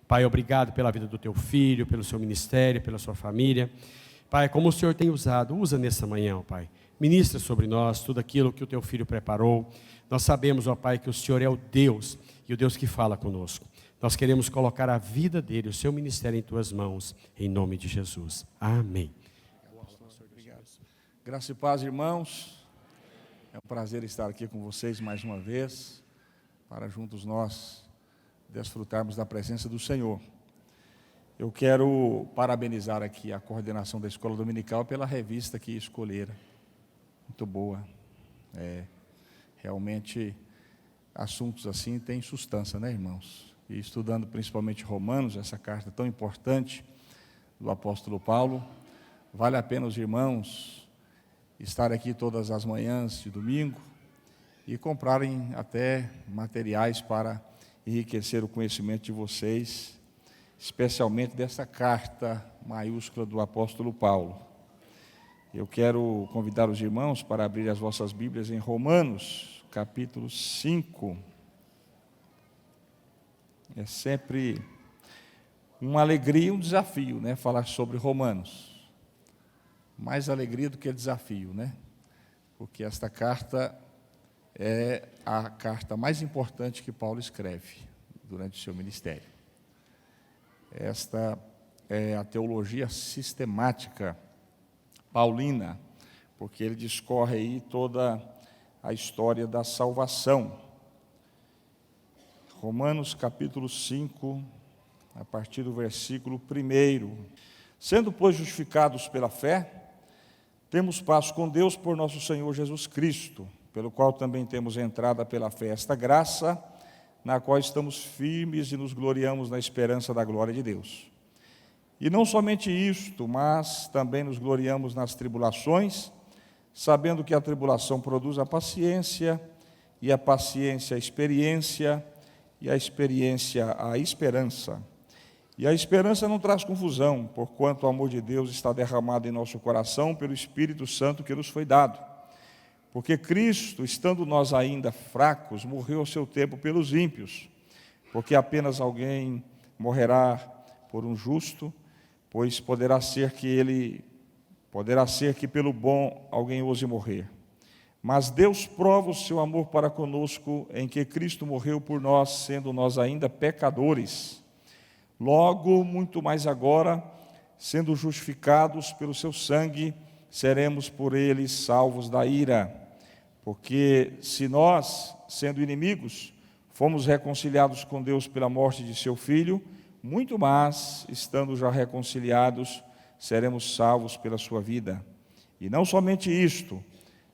Pai, obrigado pela vida do teu filho, pelo seu ministério, pela sua família. Pai, como o Senhor tem usado, usa nessa manhã, ó Pai. Ministra sobre nós tudo aquilo que o teu filho preparou. Nós sabemos, ó Pai, que o Senhor é o Deus e o Deus que fala conosco. Nós queremos colocar a vida dele, o seu ministério em tuas mãos, em nome de Jesus. Amém. Obrigado. Graça e paz, irmãos. É um prazer estar aqui com vocês mais uma vez, para juntos nós desfrutarmos da presença do Senhor. Eu quero parabenizar aqui a coordenação da Escola Dominical pela revista que escolheram. Muito boa. Realmente, assuntos assim têm sustância, né, irmãos? E estudando principalmente Romanos, essa carta tão importante do apóstolo Paulo, vale a pena os irmãos estarem aqui todas as manhãs de domingo e comprarem até materiais para enriquecer o conhecimento de vocês, especialmente dessa carta maiúscula do apóstolo Paulo. Eu quero convidar os irmãos para abrir as vossas Bíblias em Romanos, capítulo 5. É sempre uma alegria e um desafio, né, falar sobre Romanos. Mais alegria do que desafio, né? Porque esta carta é a carta mais importante que Paulo escreve durante o seu ministério. Esta é a teologia sistemática paulina, porque ele discorre aí toda a história da salvação. Romanos capítulo 5, a partir do versículo 1. Sendo, pois, justificados pela fé, temos paz com Deus por nosso Senhor Jesus Cristo, pelo qual também temos entrada pela fé esta graça, na qual estamos firmes e nos gloriamos na esperança da glória de Deus. E não somente isto, mas também nos gloriamos nas tribulações, sabendo que a tribulação produz a paciência, e a paciência a experiência, e a experiência a esperança. E a esperança não traz confusão, porquanto o amor de Deus está derramado em nosso coração pelo Espírito Santo que nos foi dado. Porque Cristo, estando nós ainda fracos, morreu ao seu tempo pelos ímpios, porque apenas alguém morrerá por um justo, pois poderá ser que pelo bom alguém ouse morrer. Mas Deus prova o seu amor para conosco, em que Cristo morreu por nós, sendo nós ainda pecadores. Logo, muito mais agora, sendo justificados pelo seu sangue, seremos por ele salvos da ira. Porque se nós, sendo inimigos, fomos reconciliados com Deus pela morte de seu Filho, muito mais, estando já reconciliados, seremos salvos pela sua vida. E não somente isto,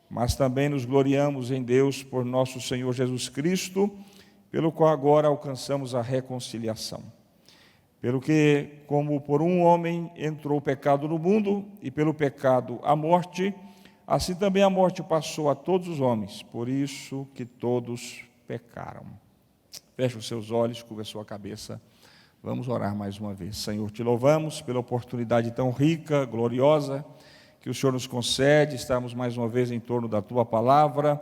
mas também nos gloriamos em Deus por nosso Senhor Jesus Cristo, pelo qual agora alcançamos a reconciliação. Pelo que, como por um homem entrou o pecado no mundo, e pelo pecado a morte, assim também a morte passou a todos os homens, por isso que todos pecaram. Feche os seus olhos, curva a sua cabeça. Vamos orar mais uma vez. Senhor, te louvamos pela oportunidade tão rica, gloriosa, que o Senhor nos concede, estarmos mais uma vez em torno da Tua palavra,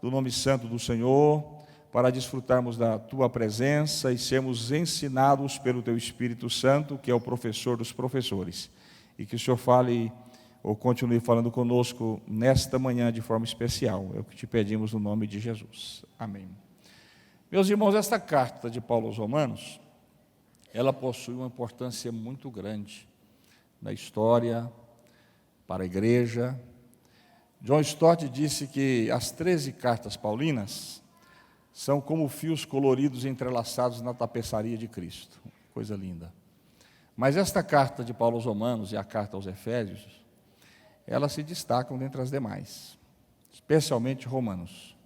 do nome santo do Senhor, para desfrutarmos da Tua presença e sermos ensinados pelo Teu Espírito Santo, que é o professor dos professores. E que o Senhor fale, ou continue falando conosco nesta manhã de forma especial. É o que te pedimos no nome de Jesus. Amém. Meus irmãos, esta carta de Paulo aos Romanos, ela possui uma importância muito grande na história, para a igreja. John Stott disse que as 13 cartas paulinas são como fios coloridos entrelaçados na tapeçaria de Cristo. Coisa linda. Mas esta carta de Paulo aos Romanos e a carta aos Efésios, elas se destacam dentre as demais, especialmente Romanos.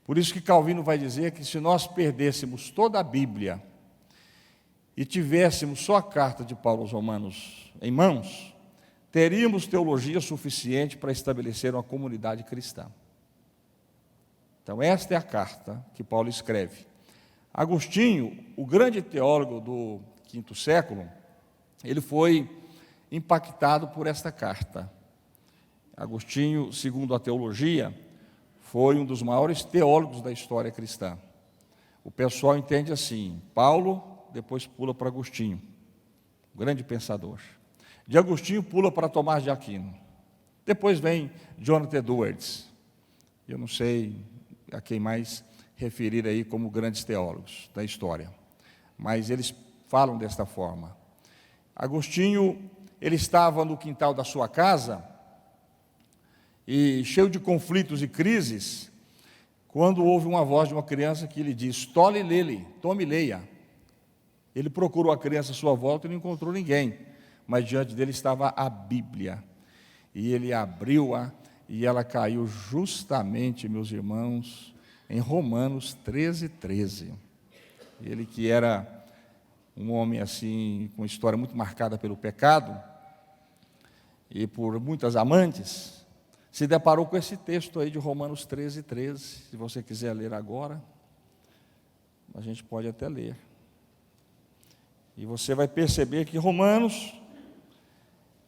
Por isso que Calvino vai dizer que se nós perdêssemos toda a Bíblia e tivéssemos só a carta de Paulo aos Romanos em mãos, teríamos teologia suficiente para estabelecer uma comunidade cristã. Então, esta é a carta que Paulo escreve. Agostinho, o grande teólogo do quinto século, ele foi impactado por esta carta. Agostinho, segundo a teologia, foi um dos maiores teólogos da história cristã. O pessoal entende assim: Paulo depois pula para Agostinho, grande pensador. De Agostinho pula para Tomás de Aquino. Depois vem Jonathan Edwards. Eu não sei a quem mais referir aí como grandes teólogos da história, mas eles falam desta forma. Agostinho, ele estava no quintal da sua casa, e cheio de conflitos e crises, quando houve uma voz de uma criança que lhe diz: tole lele, tome leia. Ele procurou a criança à sua volta e não encontrou ninguém, mas diante dele estava a Bíblia, e ele abriu-a, e ela caiu justamente, meus irmãos, em Romanos 13:13. Ele que era um homem assim, com história muito marcada pelo pecado, e por muitas amantes, se deparou com esse texto aí de Romanos 13:13. Se você quiser ler agora, a gente pode até ler. E você vai perceber que Romanos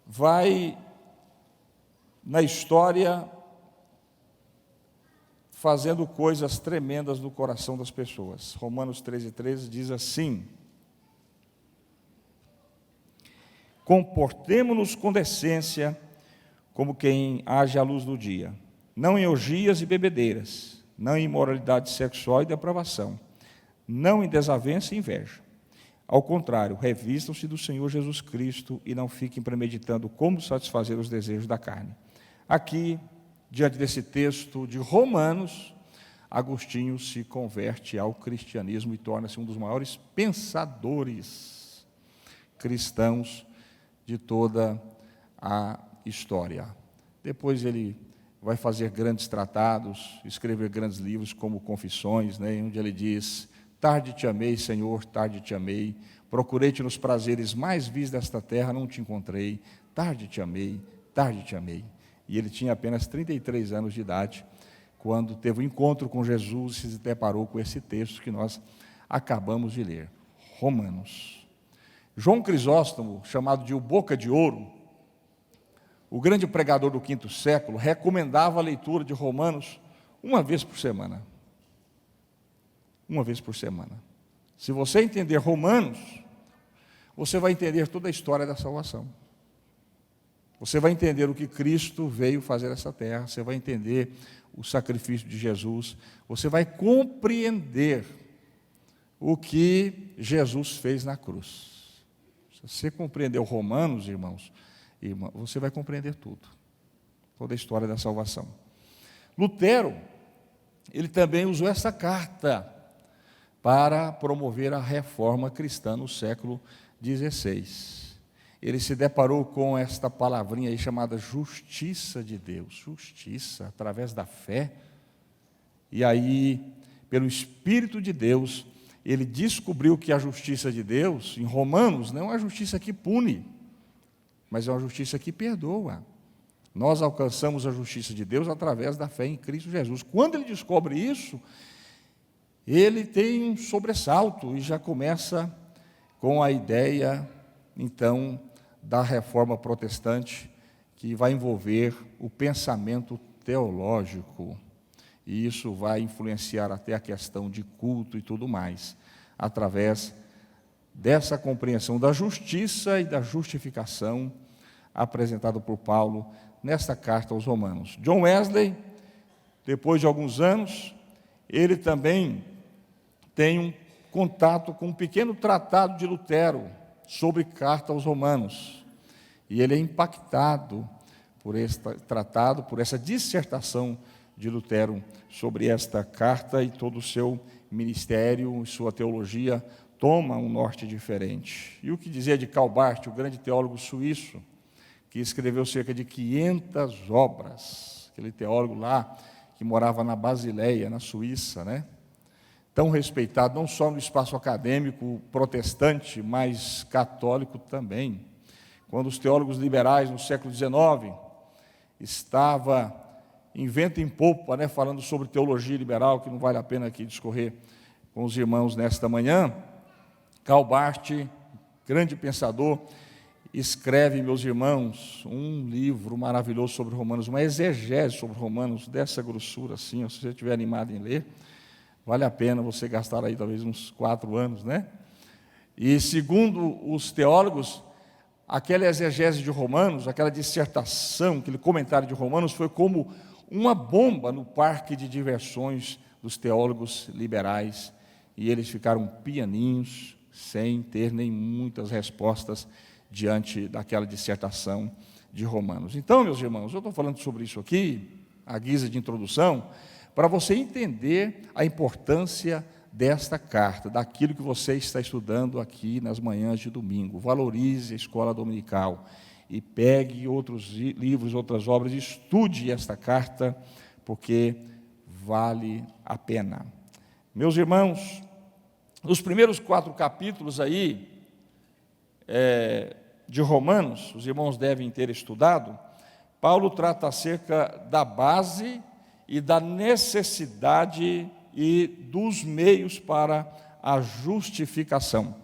vai, na história, fazendo coisas tremendas no coração das pessoas. Romanos 13:13 diz assim: comportemo-nos com decência, como quem age à luz do dia, não em orgias e bebedeiras, não em imoralidade sexual e depravação, não em desavença e inveja. Ao contrário, revistam-se do Senhor Jesus Cristo e não fiquem premeditando como satisfazer os desejos da carne. Aqui, diante desse texto de Romanos, Agostinho se converte ao cristianismo e torna-se um dos maiores pensadores cristãos de toda a história. Depois ele vai fazer grandes tratados, escrever grandes livros como Confissões, onde ele diz: tarde te amei, Senhor, tarde te amei, procurei-te nos prazeres mais vis desta terra, não te encontrei, tarde te amei, tarde te amei. E ele tinha apenas 33 anos de idade, quando teve um encontro com Jesus e se deparou com esse texto que nós acabamos de ler, Romanos. João Crisóstomo, chamado de o Boca de Ouro, o grande pregador do V século, recomendava a leitura de Romanos uma vez por semana. Uma vez por semana. Se você entender Romanos, você vai entender toda a história da salvação. Você vai entender o que Cristo veio fazer nessa terra, você vai entender o sacrifício de Jesus, você vai compreender o que Jesus fez na cruz. Se você compreendeu Romanos, irmãos, você vai compreender tudo, toda a história da salvação. Lutero, ele também usou essa carta para promover a reforma cristã no século XVI. Ele se deparou com esta palavrinha aí chamada justiça de Deus, justiça através da fé, e aí, pelo Espírito de Deus, ele descobriu que a justiça de Deus, em Romanos, não é uma justiça que pune, mas é uma justiça que perdoa. Nós alcançamos a justiça de Deus através da fé em Cristo Jesus. Quando ele descobre isso, ele tem um sobressalto e já começa com a ideia, então, da reforma protestante, que vai envolver o pensamento teológico. E isso vai influenciar até a questão de culto e tudo mais, através dessa compreensão da justiça e da justificação apresentada por Paulo nesta carta aos Romanos. John Wesley, depois de alguns anos, ele também tem um contato com um pequeno tratado de Lutero sobre carta aos Romanos, e ele é impactado por este tratado, por essa dissertação de Lutero sobre esta carta, e todo o seu ministério, sua teologia toma um norte diferente. E o que dizer de Karl Barth, o grande teólogo suíço, que escreveu cerca de 500 obras, aquele teólogo lá que morava na Basileia, na Suíça, tão respeitado não só no espaço acadêmico protestante, mas católico também. Quando os teólogos liberais no século XIX estavam em vento em popa, falando sobre teologia liberal, que não vale a pena aqui discorrer com os irmãos nesta manhã, Karl Barth, grande pensador, escreve, meus irmãos, um livro maravilhoso sobre Romanos, uma exegese sobre Romanos, dessa grossura assim, se você estiver animado em ler, vale a pena você gastar aí talvez uns 4 anos, E segundo os teólogos, aquela exegese de Romanos, aquela dissertação, aquele comentário de Romanos foi como uma bomba no parque de diversões dos teólogos liberais, e eles ficaram pianinhos, sem ter nem muitas respostas diante daquela dissertação de Romanos. Então, meus irmãos, eu estou falando sobre isso aqui, à guisa de introdução, para você entender a importância desta carta, daquilo que você está estudando aqui nas manhãs de domingo. Valorize a escola dominical e pegue outros livros, outras obras, e estude esta carta, porque vale a pena. Meus irmãos, os primeiros 4 capítulos aí de Romanos, os irmãos devem ter estudado, Paulo trata acerca da base e da necessidade e dos meios para a justificação.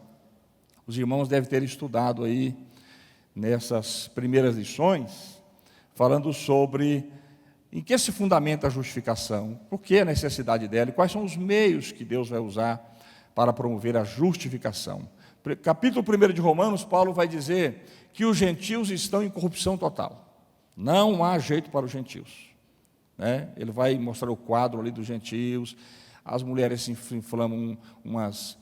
Os irmãos devem ter estudado aí nessas primeiras lições, falando sobre em que se fundamenta a justificação, por que a necessidade dela e quais são os meios que Deus vai usar para promover a justificação. Capítulo 1 de Romanos, Paulo vai dizer que os gentios estão em corrupção total. Não há jeito para os gentios. Ele vai mostrar o quadro ali dos gentios, as mulheres se inflamam umas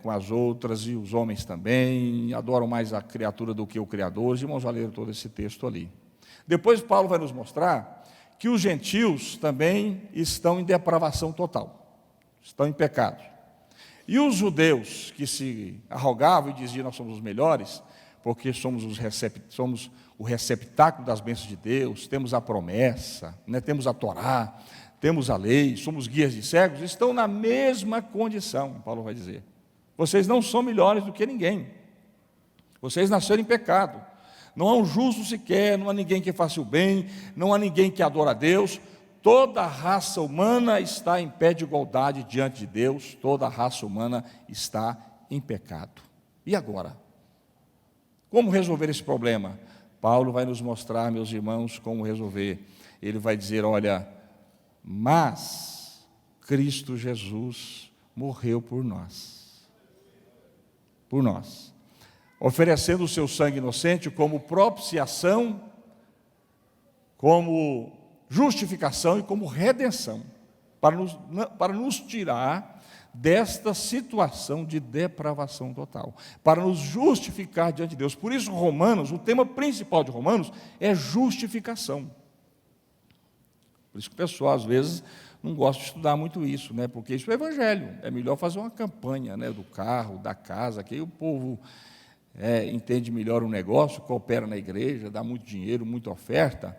com as outras, e os homens também, adoram mais a criatura do que o Criador. Os irmãos já leram todo esse texto ali. Depois Paulo vai nos mostrar que os gentios também estão em depravação total, estão em pecado. E os judeus que se arrogavam e diziam: nós somos os melhores, porque somos o receptáculo das bênçãos de Deus, temos a promessa, temos a Torá, temos a lei, somos guias de cegos, estão na mesma condição. Paulo vai dizer: vocês não são melhores do que ninguém, vocês nasceram em pecado, não há um justo sequer, não há ninguém que faça o bem, não há ninguém que adora a Deus. Toda a raça humana está em pé de igualdade diante de Deus, toda a raça humana está em pecado. E agora? Como resolver esse problema? Paulo vai nos mostrar, meus irmãos, como resolver. Ele vai dizer: olha, mas Cristo Jesus morreu por nós, oferecendo o seu sangue inocente como propiciação, como justificação e como redenção, para nos tirar desta situação de depravação total, para nos justificar diante de Deus. Por isso, Romanos, o tema principal de Romanos é justificação. Por isso que o pessoal, às vezes, não gosta de estudar muito isso, porque isso é evangelho. É melhor fazer uma campanha, do carro, da casa, que aí o povo entende melhor o negócio, coopera na igreja, dá muito dinheiro, muita oferta,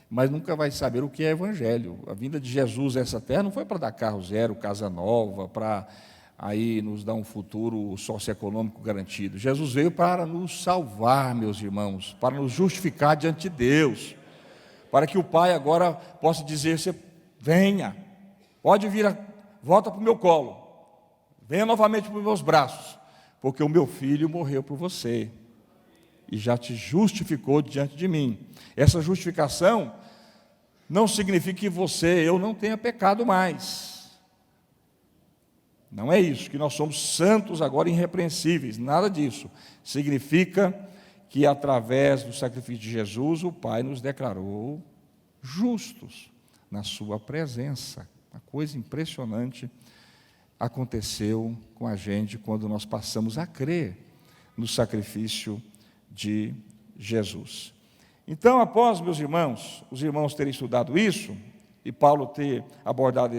mas nunca vai saber o que é evangelho. A vinda de Jesus a essa terra não foi para dar carro zero, casa nova, para aí nos dar um futuro socioeconômico garantido. Jesus veio para nos salvar, meus irmãos, para nos justificar diante de Deus, para que o Pai agora possa dizer: você venha, pode vir, volta para o meu colo, venha novamente para os meus braços, porque o meu filho morreu por você e já te justificou diante de mim. Essa justificação não significa que eu não tenha pecado mais. Não é isso, que nós somos santos agora, irrepreensíveis, nada disso. Significa que através do sacrifício de Jesus, o Pai nos declarou justos na sua presença. Uma coisa impressionante aconteceu com a gente quando nós passamos a crer no sacrifício de Jesus. Então, após, meus irmãos, os irmãos terem estudado isso, e Paulo ter abordado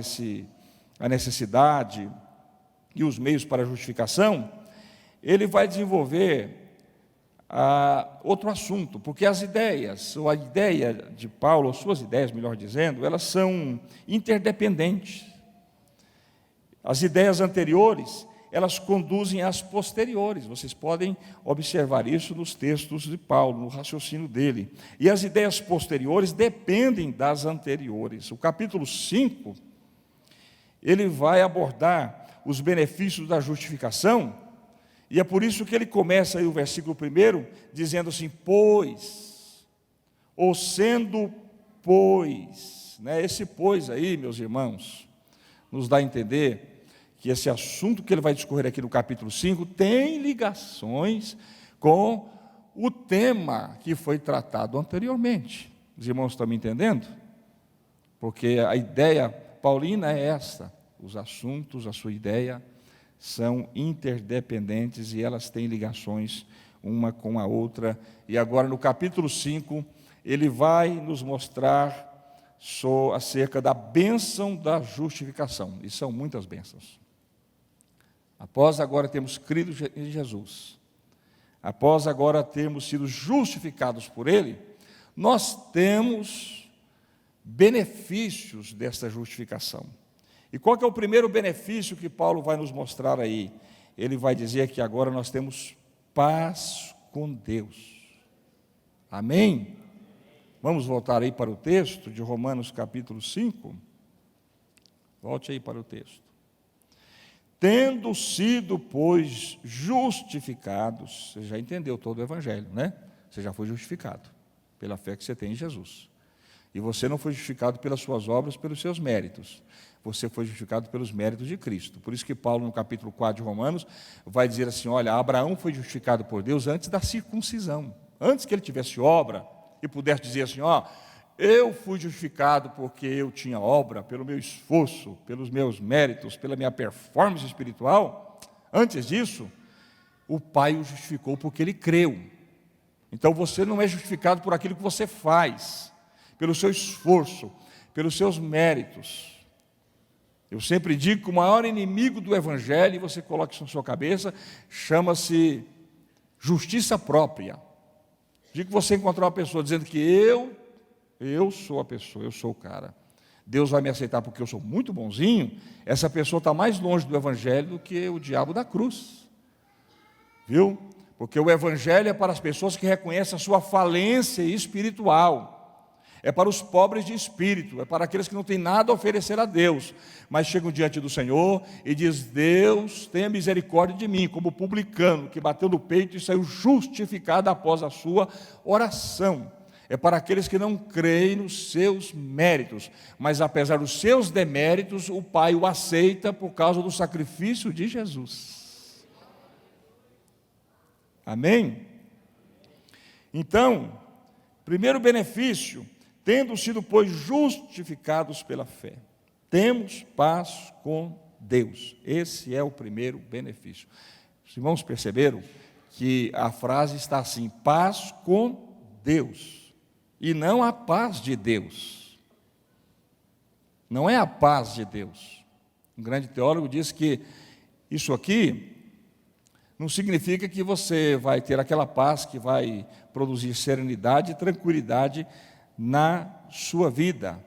a necessidade e os meios para a justificação, ele vai desenvolver outro assunto, porque as ideias, ou a ideia de Paulo, ou suas ideias, melhor dizendo, elas são interdependentes. As ideias anteriores, elas conduzem às posteriores. Vocês podem observar isso nos textos de Paulo, no raciocínio dele. E as ideias posteriores dependem das anteriores. O capítulo 5, ele vai abordar os benefícios da justificação, e é por isso que ele começa aí o versículo 1, dizendo assim: pois, ou sendo pois, esse pois aí, meus irmãos, nos dá a entender que esse assunto que ele vai discorrer aqui no capítulo 5 tem ligações com o tema que foi tratado anteriormente. Os irmãos estão me entendendo? Porque a ideia paulina é esta: os assuntos, a sua ideia, são interdependentes e elas têm ligações uma com a outra. E agora, no capítulo 5, ele vai nos mostrar acerca da bênção da justificação. E são muitas bênçãos. Após agora termos crido em Jesus, após agora termos sido justificados por Ele, nós temos benefícios desta justificação. E qual que é o primeiro benefício que Paulo vai nos mostrar aí? Ele vai dizer que agora nós temos paz com Deus. Amém? Vamos voltar aí para o texto de Romanos capítulo 5. Volte aí para o texto. Tendo sido, pois, justificados, você já entendeu todo o evangelho, né? Você já foi justificado pela fé que você tem em Jesus. E você não foi justificado pelas suas obras, pelos seus méritos. Você foi justificado pelos méritos de Cristo. Por isso que Paulo, no capítulo 4 de Romanos, vai dizer assim: olha, Abraão foi justificado por Deus antes da circuncisão. Antes que ele tivesse obra e pudesse dizer assim: ó, eu fui justificado porque eu tinha obra, pelo meu esforço, pelos meus méritos, pela minha performance espiritual. Antes disso, o Pai o justificou porque ele creu. Então você não é justificado por aquilo que você faz, pelo seu esforço, pelos seus méritos. Eu sempre digo que o maior inimigo do Evangelho, e você coloca isso na sua cabeça, chama-se justiça própria. Digo que você encontrar uma pessoa dizendo que eu sou a pessoa, eu sou o cara, Deus vai me aceitar porque eu sou muito bonzinho, essa pessoa está mais longe do Evangelho do que o diabo da cruz. Viu? Porque o Evangelho é para as pessoas que reconhecem a sua falência espiritual. É para os pobres de espírito, é para aqueles que não têm nada a oferecer a Deus, mas chegam diante do Senhor e diz: Deus, tenha misericórdia de mim, como publicano, que bateu no peito e saiu justificado após a sua oração. É para aqueles que não creem nos seus méritos, mas apesar dos seus deméritos, o Pai o aceita por causa do sacrifício de Jesus. Amém? Então, primeiro benefício: tendo sido, pois, justificados pela fé, temos paz com Deus. Esse é o primeiro benefício. Os irmãos perceberam que a frase está assim: paz com Deus, e não a paz de Deus. Não é a paz de Deus. Um grande teólogo diz que isso aqui não significa que você vai ter aquela paz que vai produzir serenidade e tranquilidade na sua vida.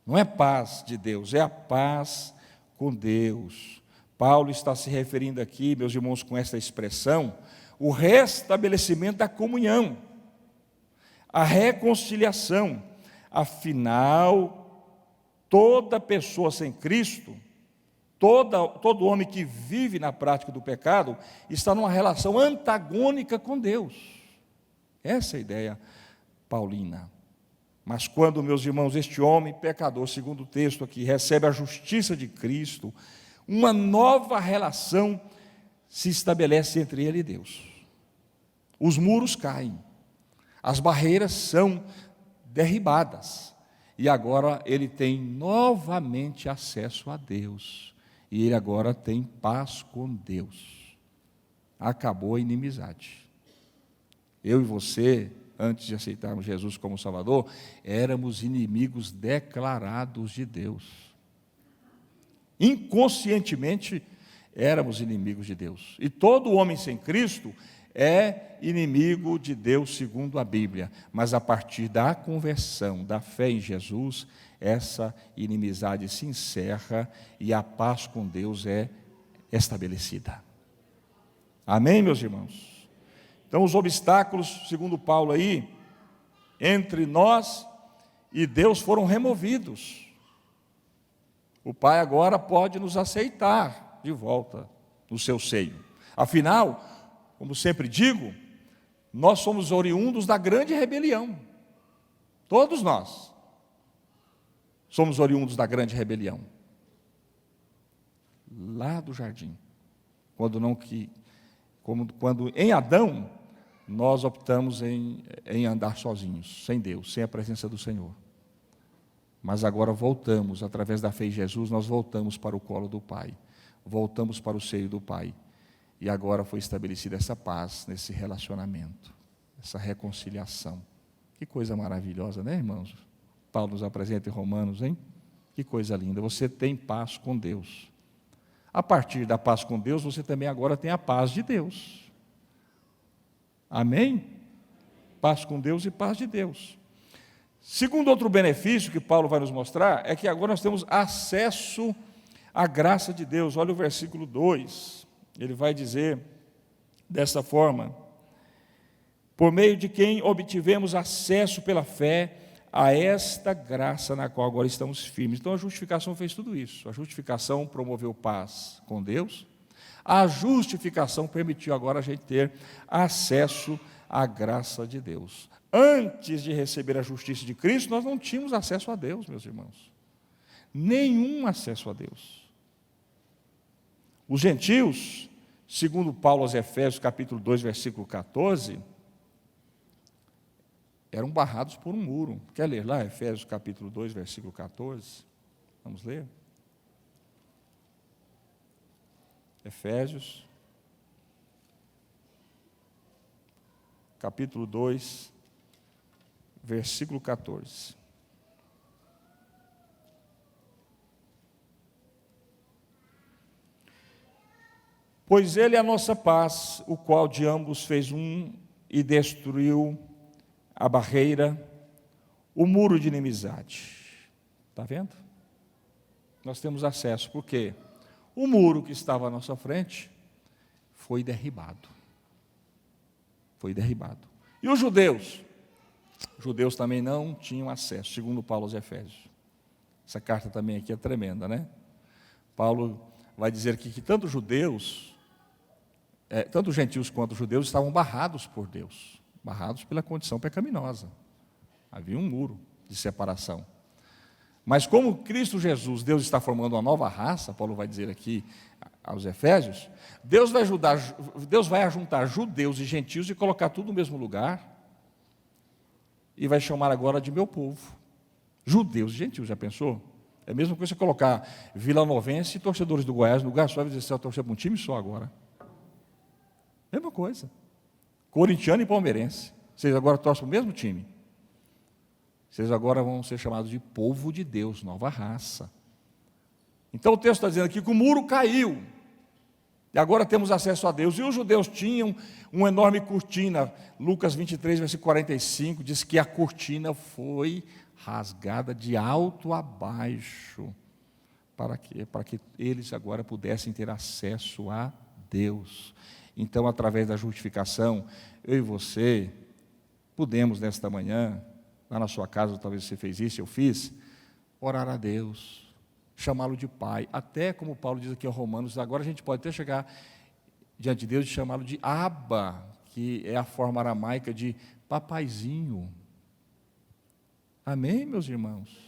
Não é paz de Deus, é a paz com Deus. Paulo está se referindo aqui, meus irmãos, com esta expressão, o restabelecimento da comunhão, a reconciliação. Afinal, toda pessoa sem Cristo, todo homem que vive na prática do pecado, está numa relação antagônica com Deus. Essa é a ideia paulina. Mas quando, meus irmãos, este homem pecador, segundo o texto aqui, recebe a justiça de Cristo, uma nova relação se estabelece entre ele e Deus. Os muros caem, as barreiras são derribadas, e agora ele tem novamente acesso a Deus, e ele agora tem paz com Deus. Acabou a inimizade. Eu e você, antes de aceitarmos Jesus como Salvador, éramos inimigos declarados de Deus. Inconscientemente, éramos inimigos de Deus. E todo homem sem Cristo é inimigo de Deus, segundo a Bíblia. Mas a partir da conversão, da fé em Jesus, essa inimizade se encerra e a paz com Deus é estabelecida. Amém, meus irmãos? Então, os obstáculos, segundo Paulo aí, entre nós e Deus foram removidos. O Pai agora pode nos aceitar de volta no seu seio. Afinal, como sempre digo, nós somos oriundos da grande rebelião. Todos nós somos oriundos da grande rebelião. lá do jardim. Quando em Adão, nós optamos em andar sozinhos, sem Deus, sem a presença do Senhor. Mas agora voltamos, através da fé em Jesus, nós voltamos para o colo do Pai, voltamos para o seio do Pai. E agora foi estabelecida essa paz nesse relacionamento, essa reconciliação. Que coisa maravilhosa, né, irmãos? Paulo nos apresenta em Romanos, hein? Que coisa linda, você tem paz com Deus. A partir da paz com Deus, você também agora tem a paz de Deus. Amém? Paz com Deus e paz de Deus. Segundo outro benefício que Paulo vai nos mostrar, é que agora nós temos acesso à graça de Deus. Olha o versículo 2, ele vai dizer dessa forma: por meio de quem obtivemos acesso pela fé a esta graça na qual agora estamos firmes. Então a justificação fez tudo isso. A justificação promoveu paz com Deus. A justificação permitiu agora a gente ter acesso à graça de Deus. Antes de receber a justiça de Cristo, nós não tínhamos acesso a Deus, meus irmãos. Nenhum acesso a Deus. Os gentios, segundo Paulo aos Efésios, capítulo 2, versículo 14, eram barrados por um muro. Quer ler lá, Efésios capítulo 2, versículo 14? Vamos ler? Efésios, capítulo 2, versículo 14. Pois ele é a nossa paz, o qual de ambos fez um e destruiu a barreira, o muro de inimizade. Está vendo? Nós temos acesso, por quê? O muro que estava à nossa frente foi derribado. Foi derribado. E os judeus? Os judeus também não tinham acesso, segundo Paulo aos Efésios. Essa carta também aqui é tremenda, né? Paulo vai dizer aqui que tanto judeus, tanto gentios quanto judeus estavam barrados por Deus, barrados pela condição pecaminosa. Havia um muro de separação. Mas como Cristo Jesus, Deus está formando uma nova raça, Paulo vai dizer aqui aos Efésios, Deus vai ajuntar judeus e gentios e colocar tudo no mesmo lugar, e vai chamar agora de meu povo. Judeus e gentios, já pensou? É a mesma coisa você colocar vilanovense e torcedores do Goiás no lugar só, e dizer, você vai torcer para um time só agora. Mesma coisa. Corintiano e palmeirense. Vocês agora torcem para o mesmo time. Vocês agora vão ser chamados de povo de Deus, nova raça. Então o texto está dizendo aqui que o muro caiu. E agora temos acesso a Deus. E os judeus tinham uma enorme cortina. Lucas 23, versículo 45, diz que a cortina foi rasgada de alto a baixo. Para quê? Para que eles agora pudessem ter acesso a Deus. Então, através da justificação, eu e você podemos nesta manhã, lá na sua casa, talvez você fez isso, eu fiz, orar a Deus, chamá-lo de Pai, até como Paulo diz aqui em Romanos, agora a gente pode até chegar diante de Deus e chamá-lo de Abba, que é a forma aramaica de papaizinho. Amém, meus irmãos?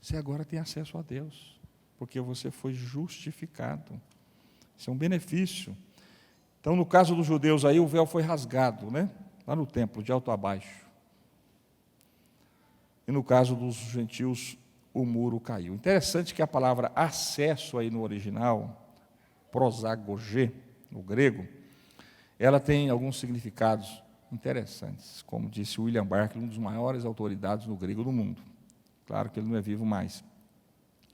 Você agora tem acesso a Deus, porque você foi justificado. Isso é um benefício. Então, no caso dos judeus aí, o véu foi rasgado, né? Lá no templo, de alto a baixo. E no caso dos gentios, o muro caiu. Interessante que a palavra acesso aí no original, prosagogê, no grego, ela tem alguns significados interessantes, como disse William Barclay, um dos maiores autoridades no grego do mundo. Claro que ele não é vivo mais.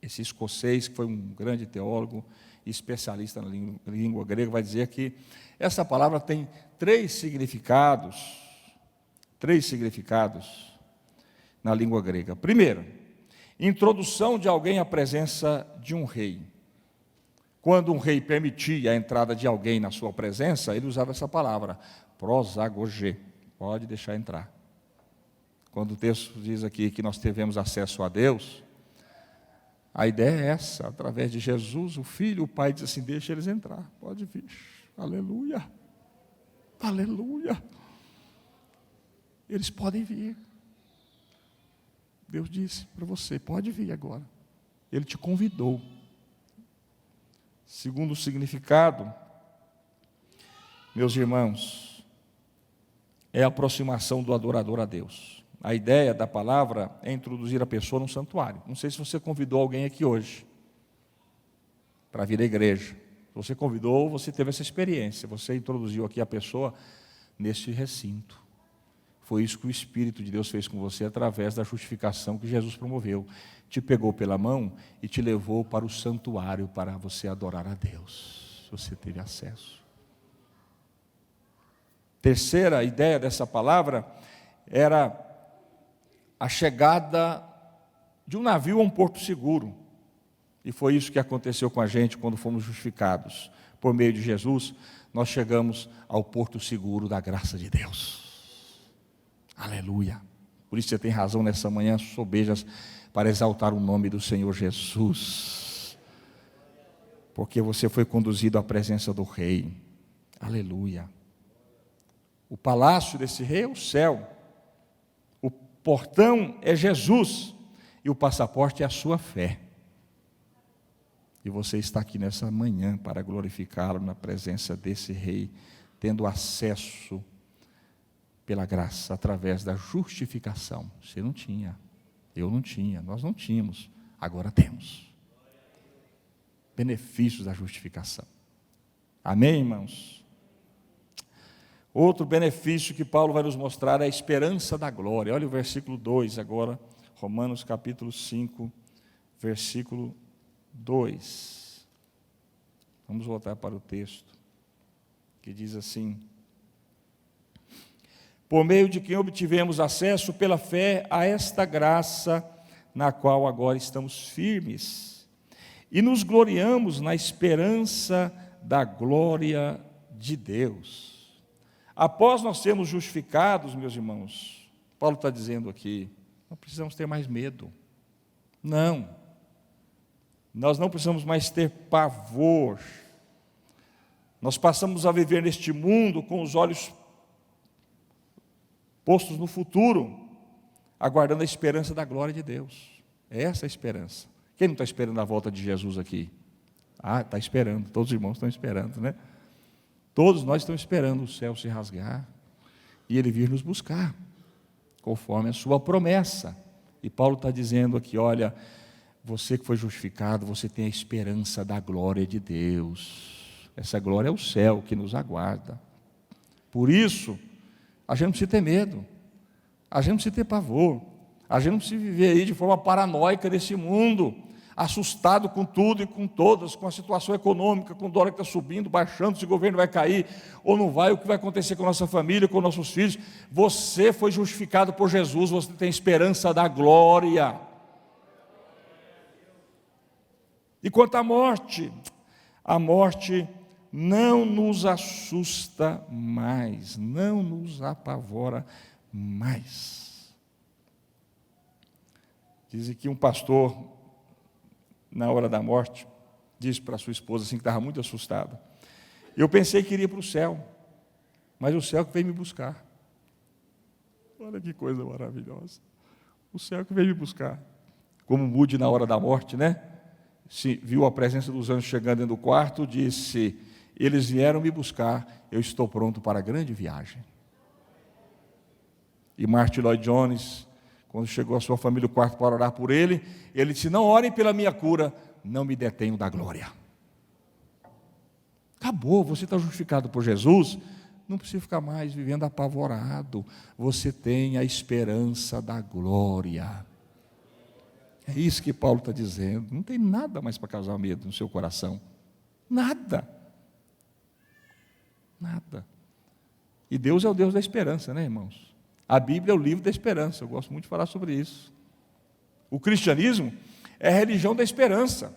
Esse escocês, que foi um grande teólogo e especialista na língua grega, vai dizer que essa palavra tem três significados na língua grega. Primeiro, introdução de alguém à presença de um rei. Quando um rei permitia a entrada de alguém na sua presença, ele usava essa palavra, prosagogê, pode deixar entrar. Quando o texto diz aqui que nós tivemos acesso a Deus, a ideia é essa, através de Jesus, o Filho, o Pai diz assim, deixa eles entrar, pode vir, aleluia, aleluia, eles podem vir. Deus disse para você, pode vir agora, Ele te convidou. Segundo o significado, meus irmãos, é a aproximação do adorador a Deus. A ideia da palavra é introduzir a pessoa num santuário. Não sei se você convidou alguém aqui hoje para vir à igreja. Se você convidou, você teve essa experiência. Você introduziu aqui a pessoa nesse recinto. Foi isso que o Espírito de Deus fez com você através da justificação que Jesus promoveu. Te pegou pela mão e te levou para o santuário para você adorar a Deus. Você teve acesso. Terceira ideia dessa palavra era a chegada de um navio a um porto seguro. E foi isso que aconteceu com a gente quando fomos justificados. Por meio de Jesus, nós chegamos ao porto seguro da graça de Deus. Aleluia. Por isso você tem razão nessa manhã, sobejas, para exaltar o nome do Senhor Jesus. Porque você foi conduzido à presença do Rei. Aleluia. O palácio desse Rei é o céu. O portão é Jesus. E o passaporte é a sua fé. E você está aqui nessa manhã para glorificá-lo na presença desse Rei, tendo acesso pela graça, através da justificação. Você não tinha, eu não tinha, nós não tínhamos, agora temos. Benefícios da justificação. Amém, irmãos? Outro benefício que Paulo vai nos mostrar é a esperança da glória. Olha o versículo 2 agora, Romanos capítulo 5, versículo 2. Vamos voltar para o texto, que diz assim: por meio de quem obtivemos acesso pela fé a esta graça, na qual agora estamos firmes, e nos gloriamos na esperança da glória de Deus. Após nós sermos justificados, meus irmãos, Paulo está dizendo aqui, não precisamos ter mais medo. Não. Nós não precisamos mais ter pavor. Nós passamos a viver neste mundo com os olhos postos no futuro, aguardando a esperança da glória de Deus. É essa a esperança. Quem não está esperando a volta de Jesus aqui? Ah, está esperando, todos os irmãos estão esperando, né? Todos nós estamos esperando o céu se rasgar e Ele vir nos buscar, conforme a sua promessa. E Paulo está dizendo aqui, olha, você que foi justificado, você tem a esperança da glória de Deus. Essa glória é o céu que nos aguarda. Por isso, a gente não precisa ter medo, a gente não precisa ter pavor, a gente não precisa viver aí de forma paranoica nesse mundo, assustado com tudo e com todas, com a situação econômica, com o dólar que está subindo, baixando, se o governo vai cair ou não vai, o que vai acontecer com a nossa família, com nossos filhos. Você foi justificado por Jesus, você tem esperança da glória. E quanto à morte, a morte não nos assusta mais, não nos apavora mais. Diz que um pastor, na hora da morte, disse para sua esposa assim, que estava muito assustada: eu pensei que iria para o céu, mas o céu que veio me buscar. Olha que coisa maravilhosa. O céu que veio me buscar. Como Moody na hora da morte, né? Se viu a presença dos anjos chegando dentro do quarto, disse: eles vieram me buscar, eu estou pronto para a grande viagem. E Martin Lloyd Jones, quando chegou a sua família no quarto para orar por ele, ele disse: não orem pela minha cura, não me detenham da glória. Acabou, você está justificado por Jesus, não precisa ficar mais vivendo apavorado, você tem a esperança da glória. É isso que Paulo está dizendo, não tem nada mais para causar medo no seu coração, nada. Nada. E Deus é o Deus da esperança, né, irmãos? A Bíblia é o livro da esperança, eu gosto muito de falar sobre isso. O cristianismo é a religião da esperança.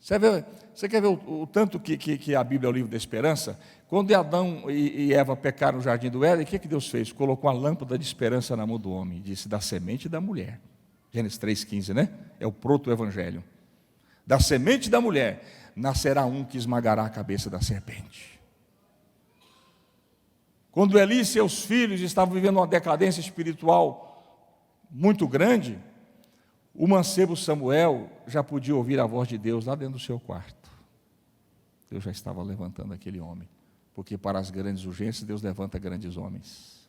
Você quer ver o tanto que a Bíblia é o livro da esperança? Quando Adão e Eva pecaram no jardim do Éden, o que Deus fez? Colocou a lâmpada de esperança na mão do homem, disse: da semente da mulher. Gênesis 3,15, né? É o proto-evangelho. Da semente da mulher nascerá um que esmagará a cabeça da serpente. Quando Eli e seus filhos estavam vivendo uma decadência espiritual muito grande, O mancebo Samuel já podia ouvir a voz de Deus lá dentro do seu quarto. Deus já estava levantando aquele homem, porque para as grandes urgências Deus levanta grandes homens.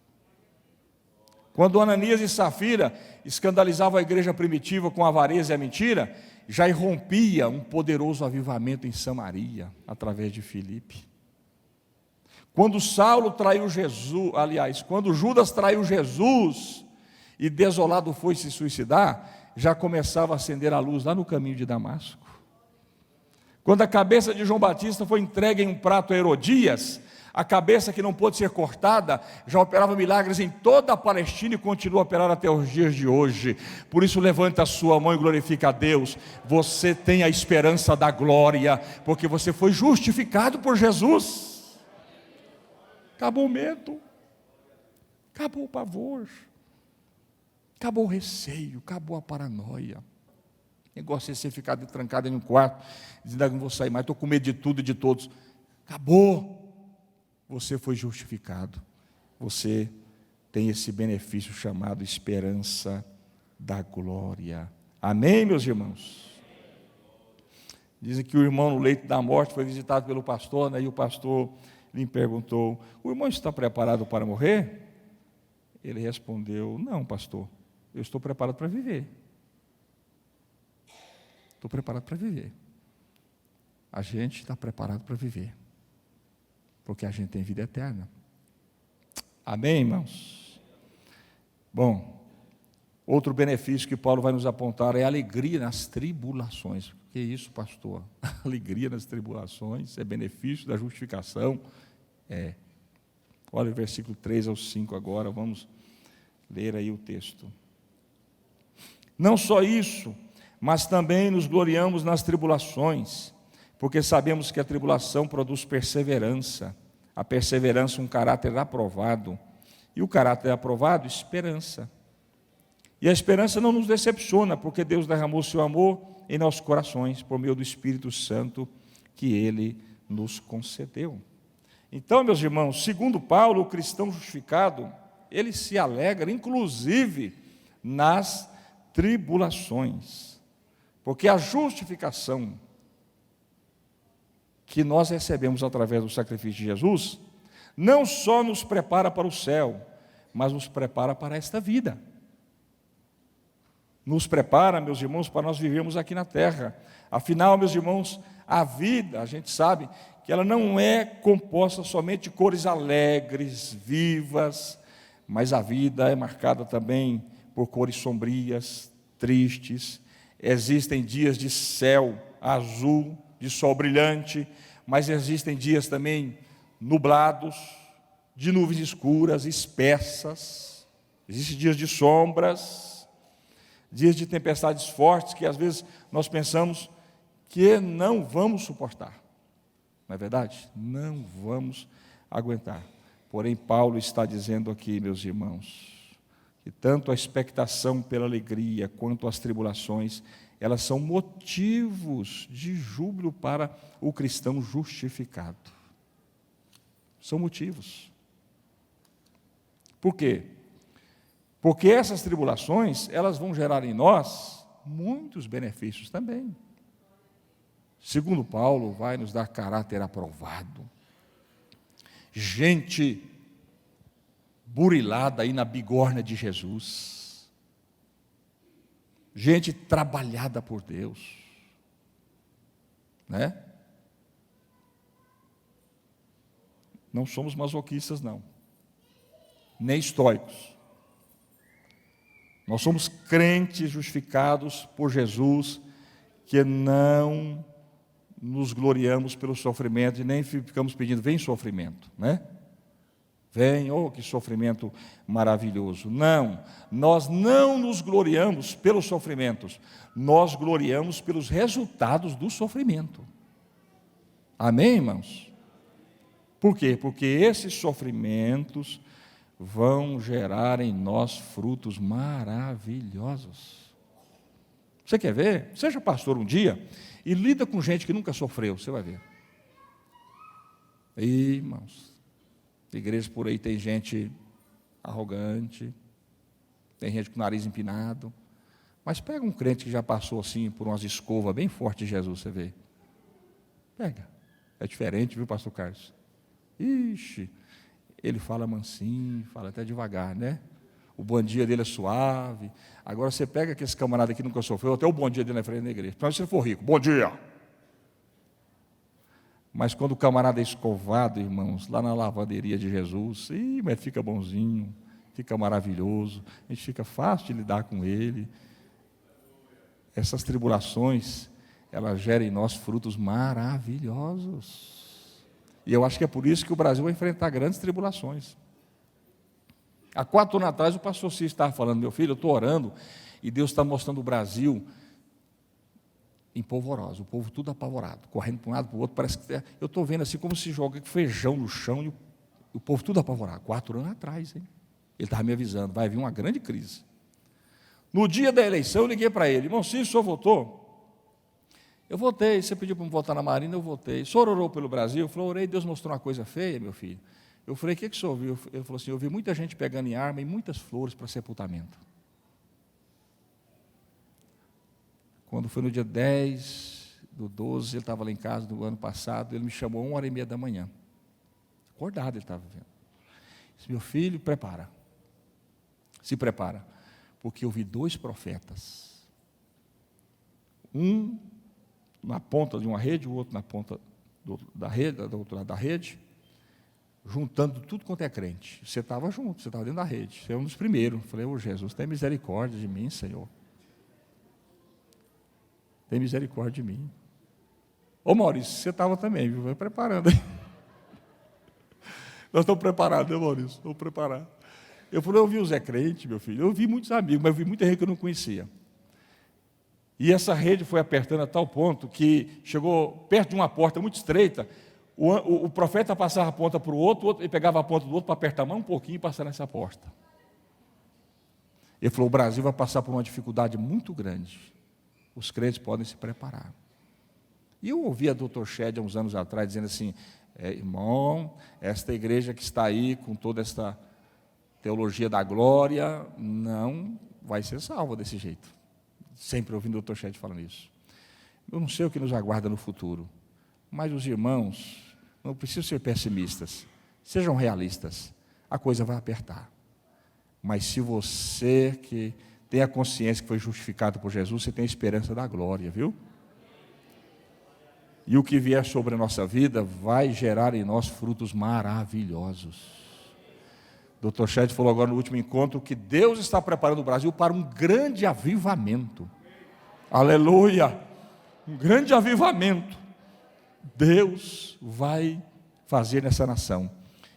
Quando Ananias e Safira escandalizavam a igreja primitiva com a avareza e a mentira, já irrompia um poderoso avivamento em Samaria, através de Filipe. Quando Saulo traiu Jesus, quando Judas traiu Jesus, e desolado foi se suicidar, já começava a acender a luz lá no caminho de Damasco. Quando a cabeça de João Batista foi entregue em um prato a Herodias, a cabeça que não pôde ser cortada, já operava milagres em toda a Palestina e continua a operar até os dias de hoje. Por isso levanta a sua mão e glorifica a Deus. Você tem a esperança da glória, porque você foi justificado por Jesus. Acabou o medo, acabou o pavor, acabou o receio, acabou a paranoia. Negócio é você ficar trancado em um quarto, dizendo: não vou sair mais, estou com medo de tudo e de todos. Acabou. Você foi justificado. Você tem esse benefício chamado esperança da glória. Amém, meus irmãos? Dizem que o irmão no leito da morte foi visitado pelo pastor, né? E o pastor lhe perguntou: o irmão está preparado para morrer? Ele respondeu: não, pastor, eu estou preparado para viver. Estou preparado para viver. A gente está preparado para viver, porque a gente tem vida eterna. Amém, irmãos? Bom, outro benefício que Paulo vai nos apontar é a alegria nas tribulações. Que isso, pastor? Alegria nas tribulações é benefício da justificação? É. Olha o versículo 3 ao 5 agora, vamos ler aí o texto. Não só isso, mas também nos gloriamos nas tribulações, porque sabemos que a tribulação produz perseverança, a perseverança um caráter aprovado, e o caráter aprovado, esperança. E a esperança não nos decepciona, porque Deus derramou seu amor em nossos corações, por meio do Espírito Santo que Ele nos concedeu. Então, meus irmãos, segundo Paulo, o cristão justificado, ele se alegra, inclusive, nas tribulações, porque a justificação que nós recebemos através do sacrifício de Jesus, não só nos prepara para o céu, mas nos prepara para esta vida. Nos prepara, meus irmãos, para nós vivermos aqui na terra. Afinal, meus irmãos, a vida, a gente sabe que ela não é composta somente de cores alegres, vivas, mas a vida é marcada também por cores sombrias, tristes. Existem dias de céu azul, de sol brilhante, mas existem dias também nublados, de nuvens escuras, espessas. Existem dias de sombras, dias de tempestades fortes, que às vezes nós pensamos que não vamos suportar. Não é verdade? Não vamos aguentar. Porém, Paulo está dizendo aqui, meus irmãos, que tanto a expectação pela alegria, quanto as tribulações, elas são motivos de júbilo para o cristão justificado. São motivos. Por quê? Porque essas tribulações, elas vão gerar em nós muitos benefícios também. Segundo Paulo, vai nos dar caráter aprovado. Gente burilada aí na bigorna de Jesus. Gente trabalhada por Deus. Né? Não somos masoquistas, não. Nem estoicos. Nós somos crentes justificados por Jesus, que não nos gloriamos pelo sofrimento e nem ficamos pedindo: vem sofrimento, né? Vem, oh, que sofrimento maravilhoso. Não, nós não nos gloriamos pelos sofrimentos, nós gloriamos pelos resultados do sofrimento. Amém, irmãos? Por quê? Porque esses sofrimentos vão gerar em nós frutos maravilhosos. Você quer ver? Seja pastor um dia e lida com gente que nunca sofreu, você vai ver. E, irmãos, igreja por aí tem gente arrogante, tem gente com o nariz empinado, Mas pega um crente que já passou assim por umas escovas bem fortes de Jesus, você vê. Pega. É diferente, viu, pastor Carlos? Ixi, ele fala mansinho, fala até devagar, né? O bom dia dele é suave. Agora você pega aquele camarada que nunca sofreu, até o bom dia dele na frente da igreja. Então, se ele for rico, bom dia. Mas quando o camarada é escovado, irmãos, lá na lavanderia de Jesus, mas fica bonzinho, fica maravilhoso, a gente fica fácil de lidar com ele. Essas tribulações, elas geram em nós frutos maravilhosos. E eu acho que é por isso que o Brasil vai enfrentar grandes tribulações. Há 4 anos atrás, o pastor Cícero estava falando, meu filho, eu estou orando, e Deus está mostrando o Brasil em polvorosa, o povo tudo apavorado, correndo para um lado para o outro, parece que eu estou vendo assim, como se joga feijão no chão, e o povo tudo apavorado. 4 anos atrás, hein? Ele estava me avisando, vai vir uma grande crise. No dia da eleição, eu liguei para ele, irmão Cícero, o senhor votou? Eu votei, você pediu para me votar na Marina, eu votei. O senhor orou pelo Brasil? Eu falei, orei, Deus mostrou uma coisa feia, meu filho. Eu falei, o que o senhor viu? Ele falou assim, eu vi muita gente pegando em arma e muitas flores para sepultamento. Quando foi no dia 10/12, ele estava lá em casa do ano passado, ele me chamou 1h30 da manhã. Acordado ele estava vendo. Disse, meu filho, prepara. Se prepara. Porque eu vi 2 profetas. Um na ponta de uma rede, o outro na ponta da rede, do outro lado da rede, juntando tudo quanto é crente. Você estava junto, você estava dentro da rede. Você é um dos primeiros. Eu falei, Jesus, tem misericórdia de mim, Senhor. Tem misericórdia de mim. Ô Maurício, você estava também, viu? Vai preparando aí. Nós estamos preparados, né, Maurício? Estamos preparados. Eu falei, eu vi o Zé Crente, meu filho. Eu vi muitos amigos, mas eu vi muita gente que eu não conhecia. E essa rede foi apertando a tal ponto que chegou perto de uma porta muito estreita. O profeta passava a ponta para o outro, ele pegava a ponta do outro para apertar mais um pouquinho e passar nessa porta. Ele falou, o Brasil vai passar por uma dificuldade muito grande. Os crentes podem se preparar. E eu ouvi a Dr. Shed há uns anos atrás dizendo assim, irmão, esta igreja que está aí com toda esta teologia da glória, não vai ser salva desse jeito. Sempre ouvindo o Dr. Shed falando isso. Eu não sei o que nos aguarda no futuro, mas os irmãos não precisam ser pessimistas, sejam realistas, a coisa vai apertar. Mas se você que tem a consciência que foi justificado por Jesus, você tem a esperança da glória, viu? E o que vier sobre a nossa vida vai gerar em nós frutos maravilhosos. Dr. Shed falou agora no último encontro que Deus está preparando o Brasil para um grande avivamento. Aleluia! Um grande avivamento. Deus vai fazer nessa nação.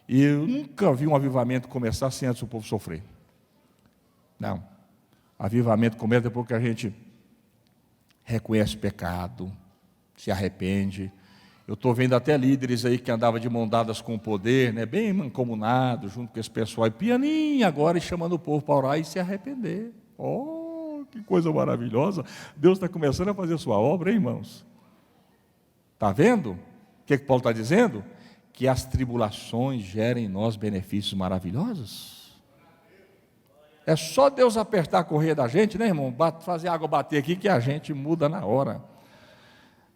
E eu nunca vi um avivamento começar sem antes o povo sofrer. Não. Avivamento começa depois que a gente reconhece o pecado, se arrepende. Eu estou vendo até líderes aí que andavam de mão dadas com o poder, né, bem mancomunados, junto com esse pessoal, e pianinho agora, e chamando o povo para orar e se arrepender. Oh, que coisa maravilhosa. Deus está começando a fazer a sua obra, hein, irmãos? Está vendo? O que Paulo está dizendo? Que as tribulações gerem em nós benefícios maravilhosos. É só Deus apertar a correia da gente, né, irmão? Fazer a água bater aqui que a gente muda na hora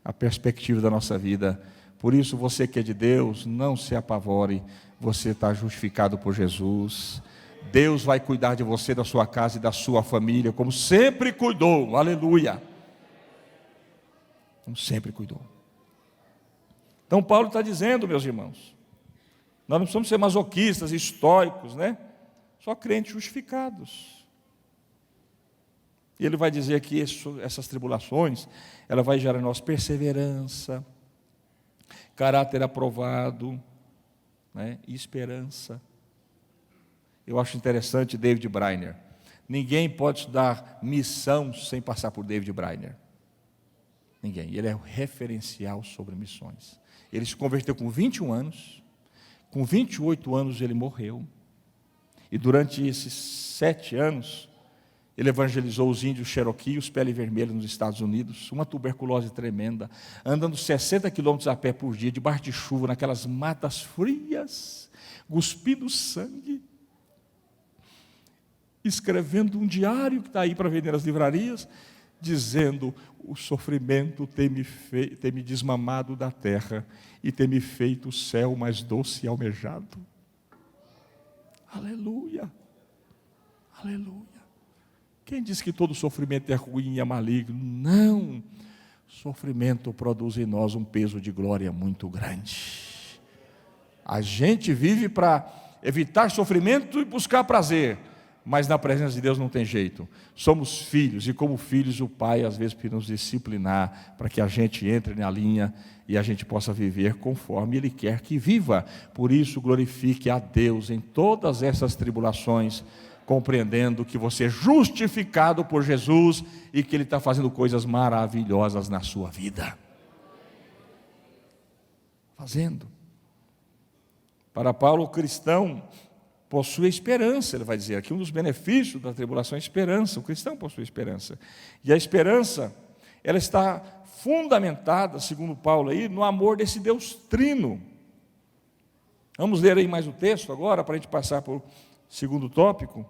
a perspectiva da nossa vida. Por isso, você que é de Deus, não se apavore, você está justificado por Jesus. Deus vai cuidar de você, da sua casa e da sua família, como sempre cuidou, aleluia. Como sempre cuidou. Então Paulo está dizendo, meus irmãos, nós não precisamos ser masoquistas, estoicos, né? Só crentes justificados. E ele vai dizer que essas tribulações, ela vai gerar em nós perseverança, caráter aprovado, né? E esperança. Eu acho interessante David Brainer. Ninguém pode estudar missão sem passar por David Brainer. Ninguém. Ele é o referencial sobre missões. Ele se converteu com 21 anos, com 28 anos ele morreu, e durante esses 7 anos, ele evangelizou os índios Cherokee, os pele vermelha nos Estados Unidos, uma tuberculose tremenda, andando 60 quilômetros a pé por dia, debaixo de chuva, naquelas matas frias, cuspindo sangue. escrevendo um diário que está aí para vender nas livrarias, dizendo: o sofrimento tem me desmamado da terra e tem me feito o céu mais doce e almejado. Aleluia, aleluia. Quem diz que todo sofrimento é ruim e é maligno? Não, sofrimento produz em nós um peso de glória muito grande. A gente vive para evitar sofrimento e buscar prazer, mas na presença de Deus não tem jeito. Somos filhos, e como filhos o Pai às vezes precisa nos disciplinar, para que a gente entre na linha e a gente possa viver conforme Ele quer que viva. Por isso glorifique a Deus em todas essas tribulações, compreendendo que você é justificado por Jesus e que Ele está fazendo coisas maravilhosas na sua vida. Fazendo. Para Paulo, o cristão possui esperança. Ele vai dizer aqui, um dos benefícios da tribulação é a esperança. O cristão possui esperança. E a esperança, ela está fundamentada, segundo Paulo aí, no amor desse Deus trino. Vamos ler aí mais o texto agora, para a gente passar para o segundo tópico.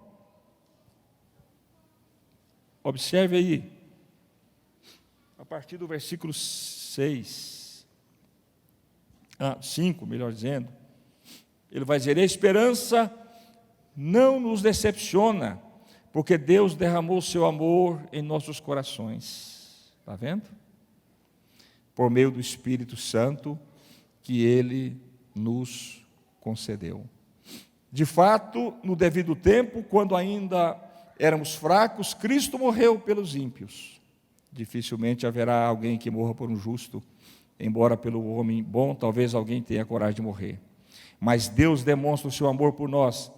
Observe aí, a partir do versículo 5, melhor dizendo, ele vai dizer: a esperança não nos decepciona, porque Deus derramou o seu amor em nossos corações. Está vendo? Por meio do Espírito Santo que Ele nos concedeu. De fato, no devido tempo, quando ainda éramos fracos, Cristo morreu pelos ímpios. Dificilmente haverá alguém que morra por um justo, embora pelo homem bom, talvez alguém tenha coragem de morrer. Mas Deus demonstra o seu amor por nós.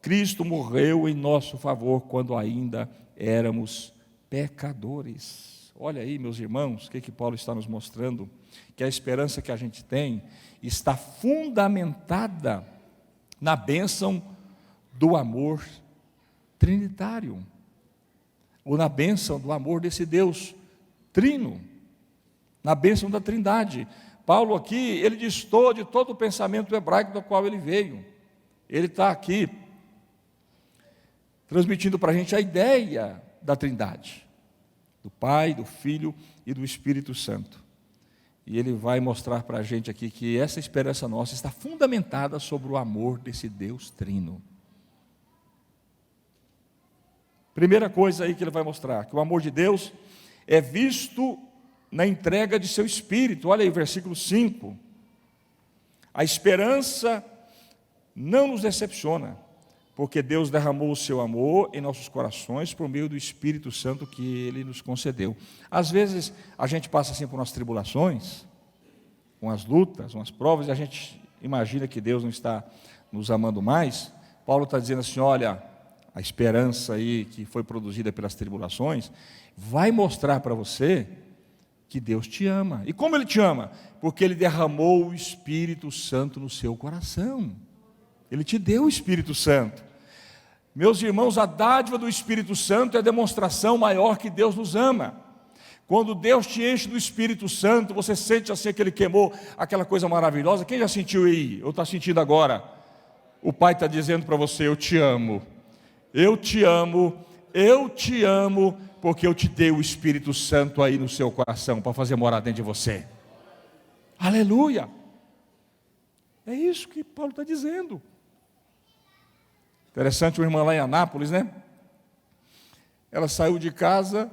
Cristo morreu em nosso favor quando ainda éramos pecadores. Olha aí, meus irmãos, o que Paulo está nos mostrando? Que a esperança que a gente tem está fundamentada na bênção do amor trinitário, ou na bênção do amor desse Deus trino, na bênção da Trindade. Paulo aqui, ele distou de todo o pensamento hebraico do qual ele veio. Ele está aqui transmitindo para a gente a ideia da Trindade, do Pai, do Filho e do Espírito Santo. E ele vai mostrar para a gente aqui que essa esperança nossa está fundamentada sobre o amor desse Deus trino. Primeira coisa aí que ele vai mostrar, que o amor de Deus é visto na entrega de seu Espírito. Olha aí, versículo 5. A esperança não nos decepciona, porque Deus derramou o seu amor em nossos corações por meio do Espírito Santo que Ele nos concedeu. Às vezes a gente passa assim por umas tribulações, umas lutas, umas provas, e a gente imagina que Deus não está nos amando mais. Paulo está dizendo assim: olha, a esperança aí que foi produzida pelas tribulações vai mostrar para você que Deus te ama. E como Ele te ama? Porque Ele derramou o Espírito Santo no seu coração. Ele te deu o Espírito Santo. Meus irmãos, a dádiva do Espírito Santo é a demonstração maior que Deus nos ama. Quando Deus te enche do Espírito Santo, você sente assim que Ele queimou aquela coisa maravilhosa. Quem já sentiu aí? Ou está sentindo agora? O Pai está dizendo para você: eu te amo. Eu te amo, eu te amo, porque eu te dei o Espírito Santo aí no seu coração, para fazer morar dentro de você. Aleluia! É isso que Paulo está dizendo. Interessante, uma irmã lá em Anápolis, né? Ela saiu de casa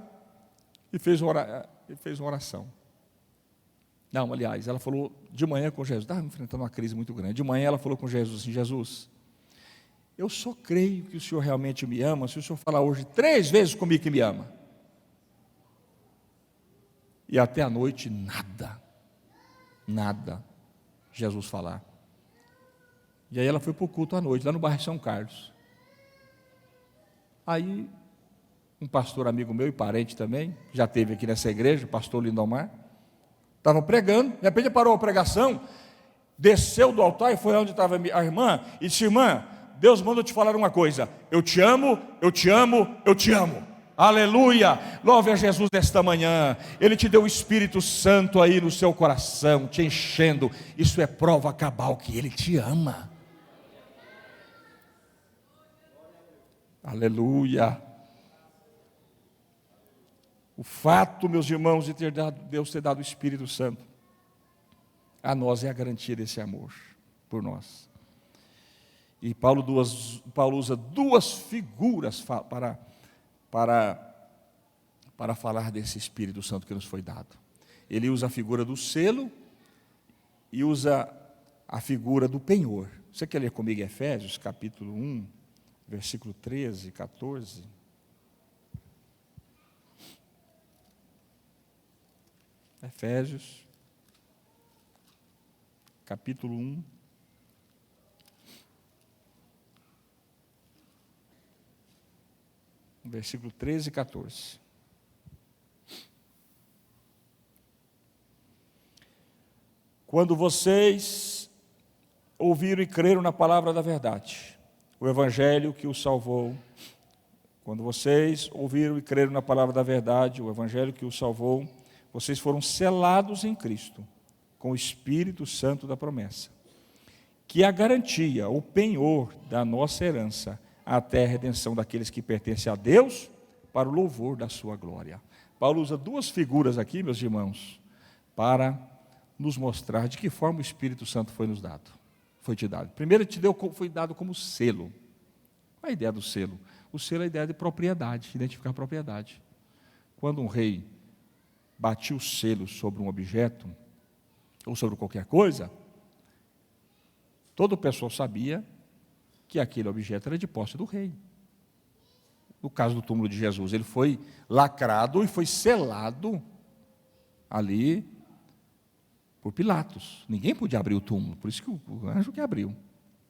e fez uma oração. Não, aliás, ela falou de manhã com Jesus, estava enfrentando uma crise muito grande. De manhã ela falou com Jesus assim: Jesus, eu só creio que o Senhor realmente me ama se o Senhor falar hoje 3 vezes comigo que me ama. E até a noite, nada, Jesus falar. E aí ela foi para o culto à noite, lá no bairro São Carlos. Aí, um pastor amigo meu e parente também, já esteve aqui nessa igreja, o pastor Lindomar, estavam pregando, de repente parou a pregação, desceu do altar e foi onde estava a irmã, e disse: irmã, Deus manda eu te falar uma coisa: eu te amo, eu te amo, eu te amo. Aleluia, louve a Jesus nesta manhã. Ele te deu o Espírito Santo aí no seu coração, te enchendo. Isso é prova cabal que Ele te ama. Aleluia. O fato, meus irmãos, de Deus ter dado o Espírito Santo a nós é a garantia desse amor por nós. E Paulo usa duas figuras para falar desse Espírito Santo que nos foi dado. Ele usa a figura do selo e usa a figura do penhor. Você quer ler comigo Efésios, capítulo 1, versículo 13 e 14? Efésios, capítulo 1. Versículo 13 e 14. Quando vocês ouviram e creram na palavra da verdade, o evangelho que os salvou. Quando vocês ouviram e creram na palavra da verdade, o evangelho que os salvou, vocês foram selados em Cristo, com o Espírito Santo da promessa, que é a garantia, o penhor da nossa herança, até a redenção daqueles que pertencem a Deus, para o louvor da sua glória. Paulo usa duas figuras aqui, meus irmãos, para nos mostrar de que forma o Espírito Santo foi nos dado. Foi te dado. Primeiro foi dado como selo. Qual é a ideia do selo? O selo é a ideia de propriedade, identificar a propriedade. Quando um rei batia o selo sobre um objeto, ou sobre qualquer coisa, todo o pessoal sabia que aquele objeto era de posse do rei. No caso do túmulo de Jesus, ele foi lacrado e foi selado ali por Pilatos. Ninguém podia abrir o túmulo, por isso que o anjo que abriu.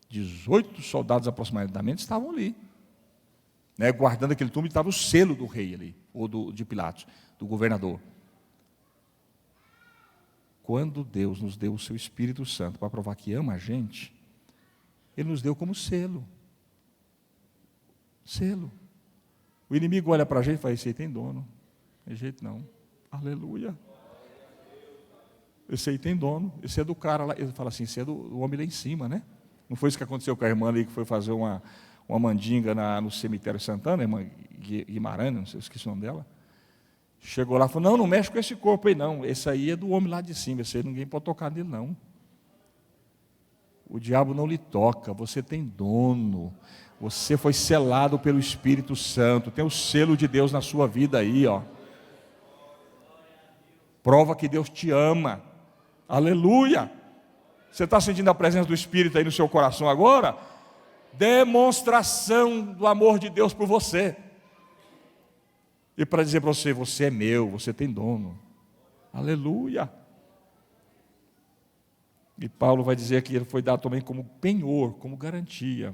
18 soldados aproximadamente estavam ali, né, guardando aquele túmulo, estava o selo do rei ali, ou de Pilatos, do governador. Quando Deus nos deu o seu Espírito Santo para provar que ama a gente, Ele nos deu como selo. Selo. O inimigo olha para a gente e fala, esse aí tem dono. Não tem jeito não. Aleluia. Esse aí tem dono. Esse é do cara lá. Ele fala assim, esse é do homem lá em cima, né? Não foi isso que aconteceu com a irmã ali, que foi fazer uma mandinga no cemitério Santana, a irmã Guimarães, não sei, esqueci o nome dela. Chegou lá e falou, não mexe com esse corpo aí não. Esse aí é do homem lá de cima. Esse aí ninguém pode tocar nele não. O diabo não lhe toca, você tem dono, você foi selado pelo Espírito Santo, tem o selo de Deus na sua vida aí, ó. Prova que Deus te ama, aleluia. Você está sentindo a presença do Espírito aí no seu coração agora? Demonstração do amor de Deus por você. E para dizer para você, você é meu, você tem dono, aleluia. E Paulo vai dizer que ele foi dado também como penhor, como garantia.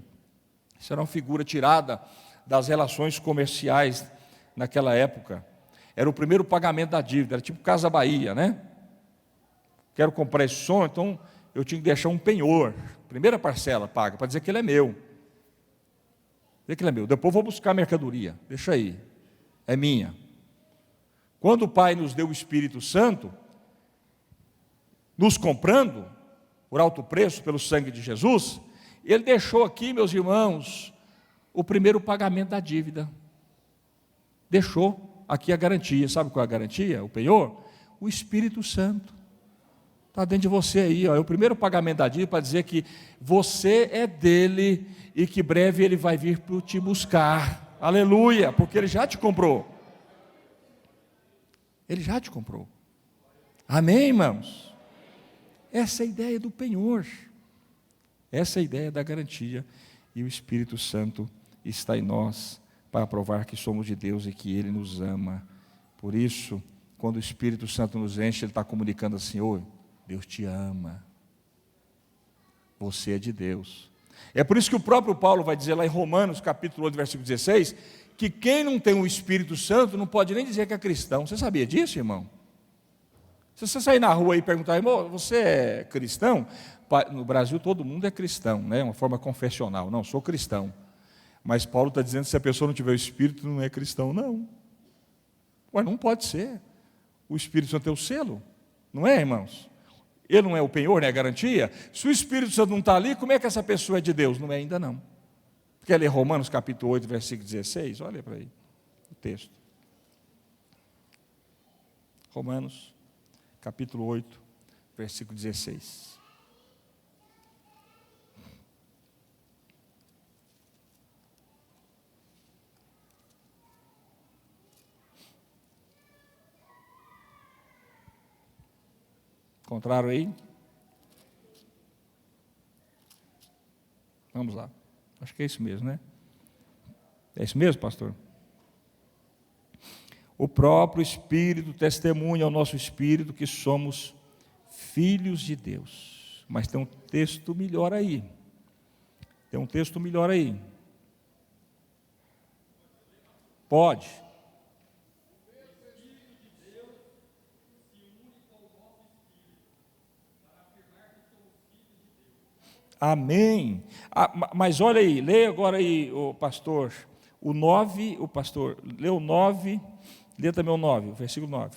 Isso era uma figura tirada das relações comerciais naquela época. Era o primeiro pagamento da dívida, era tipo Casa Bahia, né? Quero comprar esse som, então eu tinha que deixar um penhor. Primeira parcela paga, para dizer que ele é meu. Dizer que ele é meu. Depois vou buscar a mercadoria, deixa aí, é minha. Quando o Pai nos deu o Espírito Santo, nos comprando, por alto preço, pelo sangue de Jesus, Ele deixou aqui, meus irmãos, o primeiro pagamento da dívida. Deixou aqui a garantia. Sabe qual é a garantia? O penhor? O Espírito Santo. Está dentro de você aí, ó. É o primeiro pagamento da dívida para dizer que você é dele e que breve ele vai vir para te buscar. Aleluia, porque ele já te comprou. Ele já te comprou. Amém, irmãos? Essa é a ideia do penhor. Essa é a ideia da garantia. E o Espírito Santo está em nós para provar que somos de Deus e que Ele nos ama. Por isso, quando o Espírito Santo nos enche, Ele está comunicando assim, ô, Deus te ama. Você é de Deus. É por isso que o próprio Paulo vai dizer lá em Romanos, capítulo 8, versículo 16, que quem não tem o Espírito Santo não pode nem dizer que é cristão. Você sabia disso, irmão? Se você sair na rua e perguntar, irmão, você é cristão? No Brasil todo mundo é cristão, né? Uma forma confessional. Não, sou cristão. Mas Paulo está dizendo que se a pessoa não tiver o Espírito, não é cristão, não. Ué, não pode ser. O Espírito Santo é o selo, não é, irmãos? Ele não é o penhor, não é a garantia? Se o Espírito Santo não está ali, como é que essa pessoa é de Deus? Não é ainda não. Quer ler Romanos capítulo 8, versículo 16? Olha para aí o texto. Romanos capítulo 8, versículo 16. Encontraram aí? Vamos lá. Acho que é isso mesmo, né? É isso mesmo, pastor? O próprio Espírito testemunha ao nosso espírito que somos filhos de Deus. Mas tem um texto melhor aí. Tem um texto melhor aí. Pode. Amém. Mas olha aí, leia agora aí, o pastor, o 9, o pastor, lê o 9, lê também o 9, o versículo 9.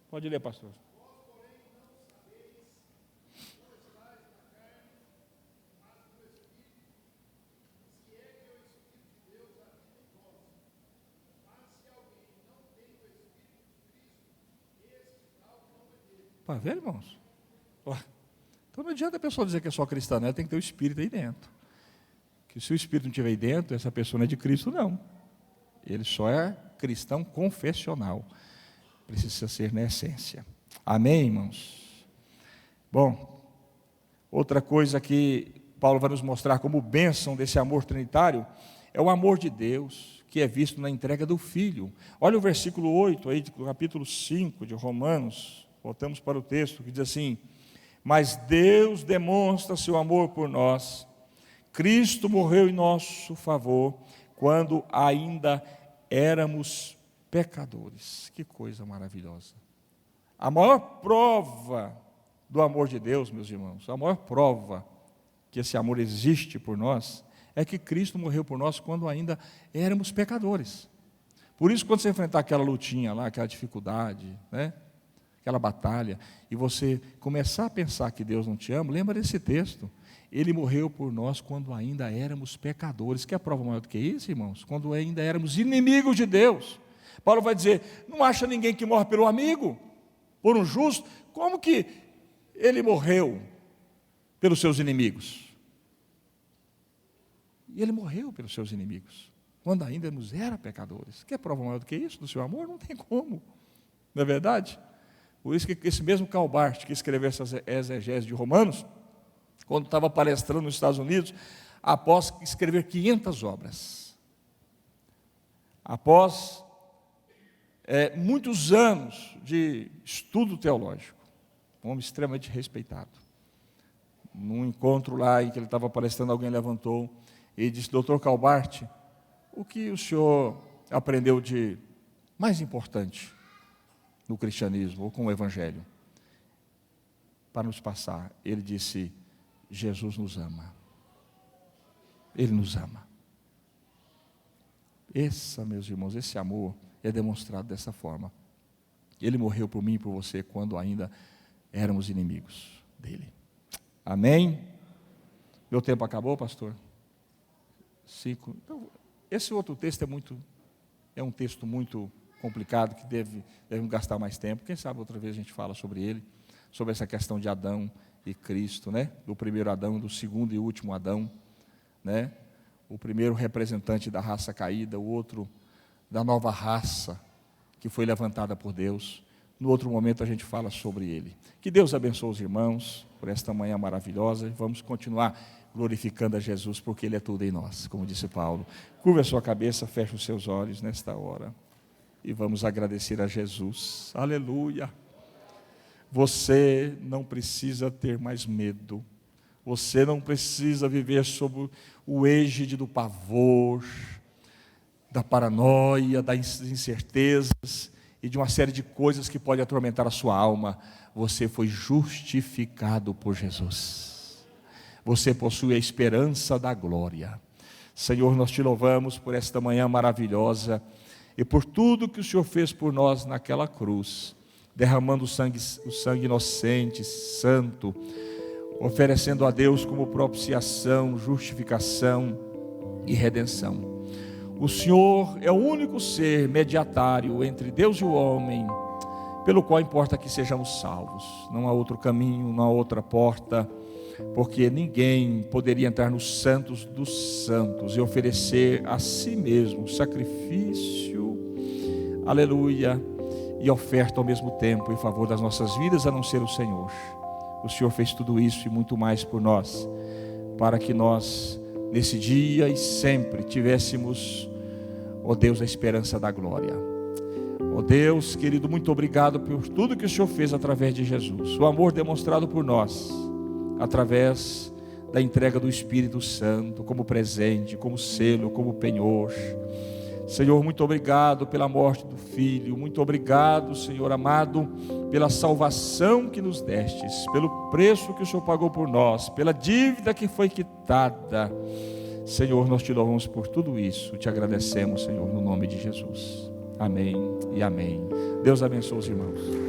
Pode ler, pastor. Para ver, irmãos? Então não adianta a pessoa dizer que é só cristã, né? Tem que ter o Espírito aí dentro. Que se o Espírito não estiver aí dentro, essa pessoa não é de Cristo, não. Ele só é cristão confessional. Precisa ser na essência. Amém, irmãos? Bom, outra coisa que Paulo vai nos mostrar como bênção desse amor trinitário é o amor de Deus, que é visto na entrega do Filho. Olha o versículo 8 aí, do capítulo 5 de Romanos. Voltamos para o texto que diz assim: mas Deus demonstra seu amor por nós. Cristo morreu em nosso favor, quando ainda éramos pecadores. Que coisa maravilhosa. A maior prova do amor de Deus, meus irmãos, a maior prova que esse amor existe por nós, é que Cristo morreu por nós quando ainda éramos pecadores. Por isso, quando você enfrentar aquela lutinha lá, aquela dificuldade, né? Aquela batalha, e você começar a pensar que Deus não te ama, lembra desse texto. Ele morreu por nós quando ainda éramos pecadores. Quer prova maior do que isso, irmãos? Quando ainda éramos inimigos de Deus. Paulo vai dizer, não acha ninguém que morre pelo amigo, por um justo? Como que ele morreu pelos seus inimigos? E ele morreu pelos seus inimigos, quando ainda nos era pecadores. Quer prova maior do que isso, do seu amor? Não tem como, não é verdade? Por isso que esse mesmo Karl Barth, que escreveu essa exegese de Romanos, quando estava palestrando nos Estados Unidos, após escrever 500 obras, após muitos anos de estudo teológico, um homem extremamente respeitado, num encontro lá em que ele estava palestrando, alguém levantou e disse: doutor Karl Barth, o que o senhor aprendeu de mais importante no cristianismo ou com o evangelho? Para nos passar, ele disse: Jesus nos ama. Ele nos ama. Meus irmãos, esse amor é demonstrado dessa forma. Ele morreu por mim e por você quando ainda éramos inimigos dele. Amém? Meu tempo acabou, pastor? 5. Então, esse outro texto é um texto muito complicado, que devemos gastar mais tempo. Quem sabe outra vez a gente fala sobre ele, sobre essa questão de Adão e Cristo, né? Do primeiro Adão, do segundo e último Adão, né? O primeiro representante da raça caída, o outro da nova raça que foi levantada por Deus. No outro momento a gente fala sobre ele. Que Deus abençoe os irmãos por esta manhã maravilhosa. Vamos continuar glorificando a Jesus, porque Ele é tudo em nós, como disse Paulo. Curva a sua cabeça, feche os seus olhos nesta hora e vamos agradecer a Jesus. Aleluia! Você não precisa ter mais medo. Você não precisa viver sob o égide do pavor, da paranoia, das incertezas e de uma série de coisas que podem atormentar a sua alma. Você foi justificado por Jesus. Você possui a esperança da glória. Senhor, nós te louvamos por esta manhã maravilhosa e por tudo que o Senhor fez por nós naquela cruz, derramando o sangue inocente, santo, oferecendo a Deus como propiciação, justificação e redenção. O Senhor é o único ser mediatário entre Deus e o homem, pelo qual importa que sejamos salvos. Não há outro caminho, não há outra porta, porque ninguém poderia entrar nos santos dos santos e oferecer a si mesmo sacrifício, aleluia, e oferta ao mesmo tempo em favor das nossas vidas, a não ser o Senhor. O Senhor fez tudo isso e muito mais por nós, para que nós, nesse dia e sempre, tivéssemos, ó Deus, a esperança da glória. Ó Deus querido, muito obrigado por tudo que o Senhor fez através de Jesus, o amor demonstrado por nós, através da entrega do Espírito Santo, como presente, como selo, como penhor. Senhor, muito obrigado pela morte do Filho, muito obrigado, Senhor amado, pela salvação que nos destes, pelo preço que o Senhor pagou por nós, pela dívida que foi quitada. Senhor, nós te louvamos por tudo isso, te agradecemos, Senhor, no nome de Jesus. Amém e amém. Deus abençoe os irmãos.